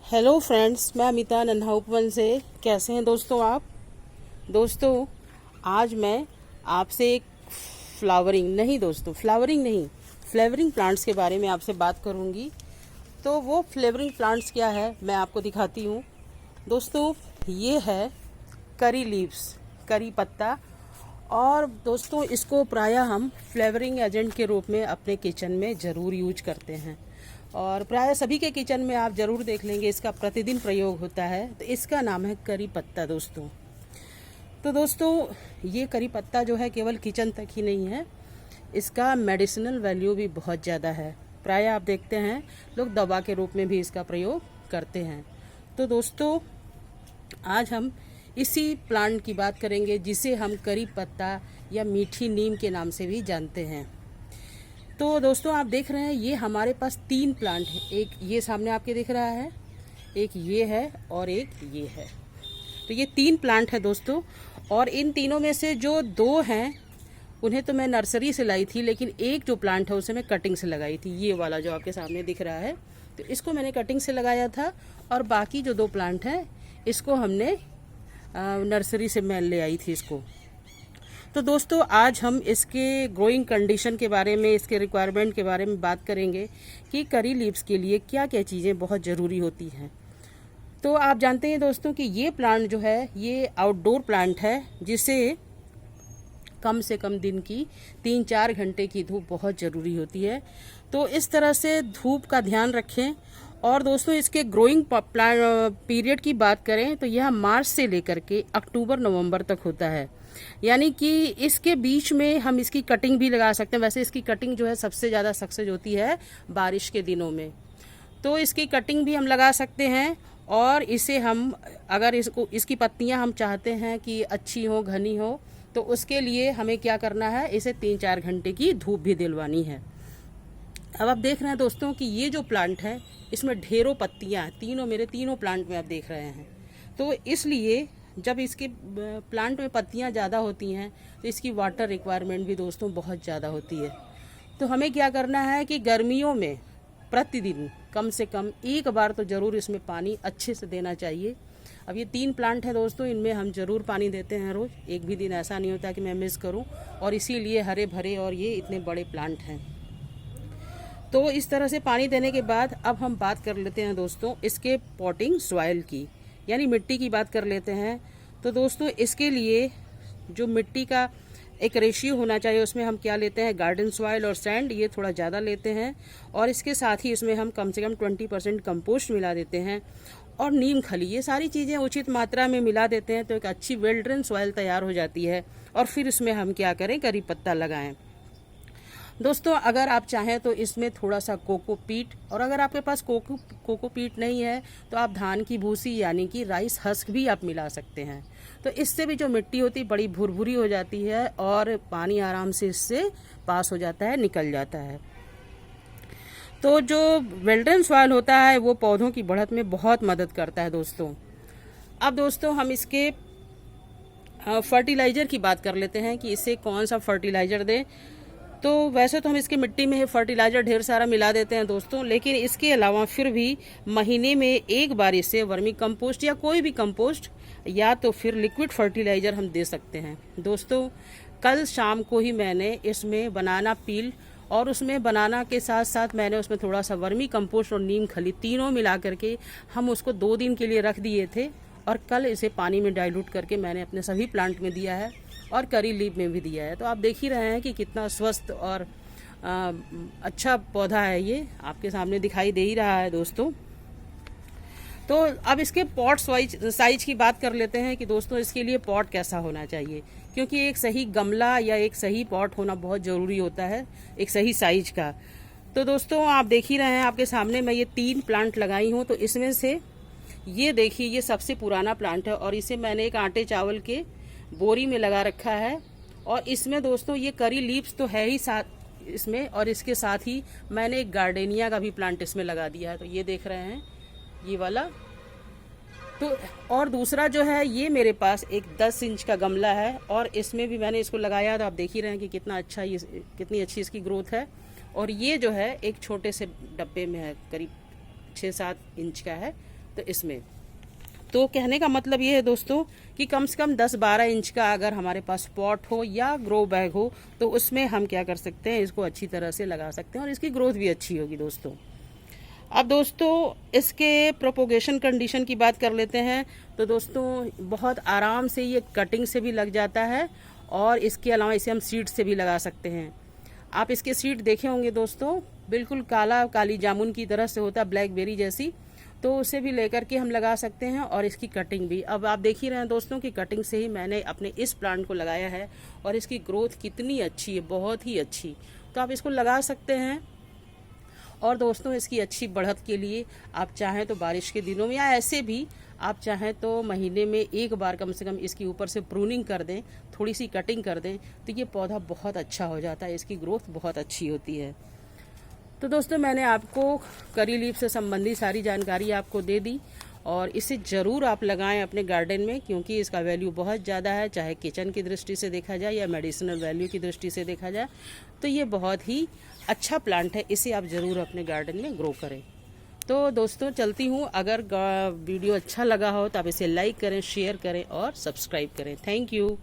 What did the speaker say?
Hello friends, मैं अमिता नन्हा उपवन से। कैसे हैं दोस्तों आप? दोस्तों, आज मैं आपसे एक फ्लावरिंग नहीं, फ्लेवरिंग प्लांट्स के बारे में आपसे बात करूंगी। तो वो फ्लेवरिंग प्लांट्स क्या है मैं आपको दिखाती हूँ। दोस्तों, ये है करी लीव्स, करी पत्ता। और दोस्तों, इसको प्रायः हम फ्लेवरिंग एजेंट के रूप में अपने किचन में ज़रूर यूज करते हैं और प्राय सभी के किचन में आप ज़रूर देख लेंगे इसका प्रतिदिन प्रयोग होता है। तो इसका नाम है करी पत्ता दोस्तों। तो दोस्तों, ये करी पत्ता जो है केवल किचन तक ही नहीं है, इसका मेडिसिनल वैल्यू भी बहुत ज़्यादा है। प्राय आप देखते हैं लोग दवा के रूप में भी इसका प्रयोग करते हैं। तो दोस्तों, आज हम इसी प्लांट की बात करेंगे जिसे हम करी पत्ता या मीठी नीम के नाम से भी जानते हैं। तो दोस्तों, आप देख रहे हैं ये हमारे पास 3 प्लांट हैं। एक ये सामने आपके दिख रहा है, एक ये है और एक ये है। तो ये 3 प्लांट है दोस्तों। और इन तीनों में से जो 2 हैं उन्हें तो मैं नर्सरी से लाई थी, लेकिन एक जो प्लांट है उसे मैं कटिंग से लगाई थी। ये वाला जो आपके सामने दिख रहा है, तो इसको मैंने कटिंग से लगाया था। और बाकी जो 2 प्लांट हैं इसको हमने नर्सरी से मैं ले आई थी इसको। तो दोस्तों, आज हम इसके ग्रोइंग कंडीशन के बारे में, इसके रिक्वायरमेंट के बारे में बात करेंगे कि करी लीव्स के लिए क्या क्या चीज़ें बहुत ज़रूरी होती हैं। तो आप जानते हैं दोस्तों कि ये प्लांट जो है ये आउटडोर प्लांट है, जिसे कम से कम दिन की 3-4 घंटे की धूप बहुत ज़रूरी होती है। तो इस तरह से धूप का ध्यान रखें। और दोस्तों, इसके ग्रोइंग पीरियड की बात करें तो यह मार्च से लेकर के अक्टूबर नवंबर तक होता है। यानी कि इसके बीच में हम इसकी कटिंग भी लगा सकते हैं। वैसे इसकी कटिंग जो है सबसे ज़्यादा सक्सेस होती है बारिश के दिनों में, तो इसकी कटिंग भी हम लगा सकते हैं। और इसे हम अगर इसकी पत्तियां हम चाहते हैं कि अच्छी हो, घनी हो, तो उसके लिए हमें क्या करना है, इसे 3-4 घंटे की धूप भी दिलवानी है। अब आप देख रहे हैं दोस्तों कि ये जो प्लांट है इसमें ढेरों पत्तियां हैं। मेरे तीनों प्लांट में आप देख रहे हैं। तो इसलिए जब इसके प्लांट में पत्तियां ज़्यादा होती हैं तो इसकी वाटर रिक्वायरमेंट भी दोस्तों बहुत ज़्यादा होती है। तो हमें क्या करना है कि गर्मियों में प्रतिदिन कम से कम एक बार तो ज़रूर इसमें पानी अच्छे से देना चाहिए। अब ये 3 प्लांट है दोस्तों, इनमें हम ज़रूर पानी देते हैं रोज़। एक भी दिन ऐसा नहीं होता कि मैं मिस करूं, और इसीलिए हरे भरे और ये इतने बड़े प्लांट हैं। तो इस तरह से पानी देने के बाद अब हम बात कर लेते हैं दोस्तों इसके पॉटिंग सॉइल की, यानी मिट्टी की बात कर लेते हैं। तो दोस्तों, इसके लिए जो मिट्टी का एक रेशियो होना चाहिए, उसमें हम क्या लेते हैं, गार्डन सॉइल और सैंड, ये थोड़ा ज़्यादा लेते हैं। और इसके साथ ही इसमें हम कम से कम 20% कंपोस्ट मिला देते हैं और नीम खली, ये सारी चीज़ें उचित मात्रा में मिला देते हैं। तो एक अच्छी वेल ड्रेन सॉइल तैयार हो जाती है। और फिर इसमें हम क्या करें, करी पत्ता लगाएं। दोस्तों, अगर आप चाहें तो इसमें थोड़ा सा कोकोपीट, और अगर आपके पास कोकोपीट नहीं है तो आप धान की भूसी यानी कि राइस हस्क भी आप मिला सकते हैं। तो इससे भी जो मिट्टी होती है बड़ी भुरभुरी हो जाती है और पानी आराम से इससे पास हो जाता है, निकल जाता है। तो जो वेल्ड्रेन सॉइल होता है वो पौधों की बढ़त में बहुत मदद करता है दोस्तों। अब दोस्तों, हम इसके फर्टिलाइज़र की बात कर लेते हैं कि इसे कौन सा फर्टिलाइज़र दें। तो वैसे तो हम इसकी मिट्टी में फर्टिलाइज़र ढेर सारा मिला देते हैं दोस्तों, लेकिन इसके अलावा फिर भी महीने में एक बार इसे वर्मी कंपोस्ट या कोई भी कंपोस्ट या तो फिर लिक्विड फर्टिलाइज़र हम दे सकते हैं। दोस्तों, कल शाम को ही मैंने इसमें बनाना पील और उसमें बनाना के साथ साथ मैंने उसमें थोड़ा सा वर्मी कंपोस्ट और नीम खली तीनों मिला करके हम उसको 2 दिन के लिए रख दिए थे। और कल इसे पानी में डाइल्यूट करके मैंने अपने सभी प्लांट में दिया है और करी लीव में भी दिया है। तो आप देख ही रहे हैं कि कितना स्वस्थ और अच्छा पौधा है, ये आपके सामने दिखाई दे ही रहा है दोस्तों। तो अब इसके पॉट साइज की बात कर लेते हैं कि दोस्तों इसके लिए पॉट कैसा होना चाहिए, क्योंकि एक सही गमला या एक सही पॉट होना बहुत ज़रूरी होता है, एक सही साइज का। तो दोस्तों, आप देख ही रहे हैं आपके सामने मैं ये 3 प्लांट लगाई हूँ। तो इसमें से ये देखिए, ये सबसे पुराना प्लांट है और इसे मैंने एक आटे चावल के बोरी में लगा रखा है। और इसमें दोस्तों ये करी लीव्स तो है ही साथ इसमें, और इसके साथ ही मैंने एक गार्डेनिया का भी प्लांट इसमें लगा दिया है। तो ये देख रहे हैं ये वाला। तो और दूसरा जो है ये मेरे पास एक 10 इंच का गमला है और इसमें भी मैंने इसको लगाया। तो आप देख ही रहे हैं कि कितनी अच्छी इसकी ग्रोथ है। और ये जो है एक छोटे से डब्बे में है, करीब 6-7 इंच का है। तो इसमें तो कहने का मतलब ये है दोस्तों कि कम से कम 10-12 इंच का अगर हमारे पास पॉट हो या ग्रो बैग हो तो उसमें हम क्या कर सकते हैं, इसको अच्छी तरह से लगा सकते हैं और इसकी ग्रोथ भी अच्छी होगी दोस्तों। अब दोस्तों इसके प्रोपोगेशन कंडीशन की बात कर लेते हैं। तो दोस्तों बहुत आराम से ये कटिंग से भी लग जाता है और इसके अलावा इसे हम सीड से भी लगा सकते हैं। आप इसके सीड देखे होंगे दोस्तों, बिल्कुल काला काली जामुन की तरह से होता है, ब्लैकबेरी जैसी, तो उसे भी लेकर के हम लगा सकते हैं। और इसकी कटिंग भी अब आप देख ही रहे हैं दोस्तों कि कटिंग से ही मैंने अपने इस प्लांट को लगाया है और इसकी ग्रोथ कितनी अच्छी है, बहुत ही अच्छी। तो आप इसको लगा सकते हैं। और दोस्तों इसकी अच्छी बढ़त के लिए आप चाहें तो बारिश के दिनों में या ऐसे भी आप चाहें तो महीने में एक बार कम से कम इसकी ऊपर से प्रूनिंग कर दें, थोड़ी सी कटिंग कर दें, तो ये पौधा बहुत अच्छा हो जाता है, इसकी ग्रोथ बहुत अच्छी होती है। तो दोस्तों मैंने आपको करी लीफ से संबंधित सारी जानकारी आपको दे दी और इसे ज़रूर आप लगाएं अपने गार्डन में, क्योंकि इसका वैल्यू बहुत ज़्यादा है, चाहे किचन की दृष्टि से देखा जाए या मेडिसिनल वैल्यू की दृष्टि से देखा जाए तो ये बहुत ही अच्छा प्लांट है। इसे आप ज़रूर अपने गार्डन में ग्रो करें। तो दोस्तों चलती हूँ, अगर वीडियो अच्छा लगा हो तो आप इसे लाइक करें, शेयर करें और सब्सक्राइब करें। Thank you.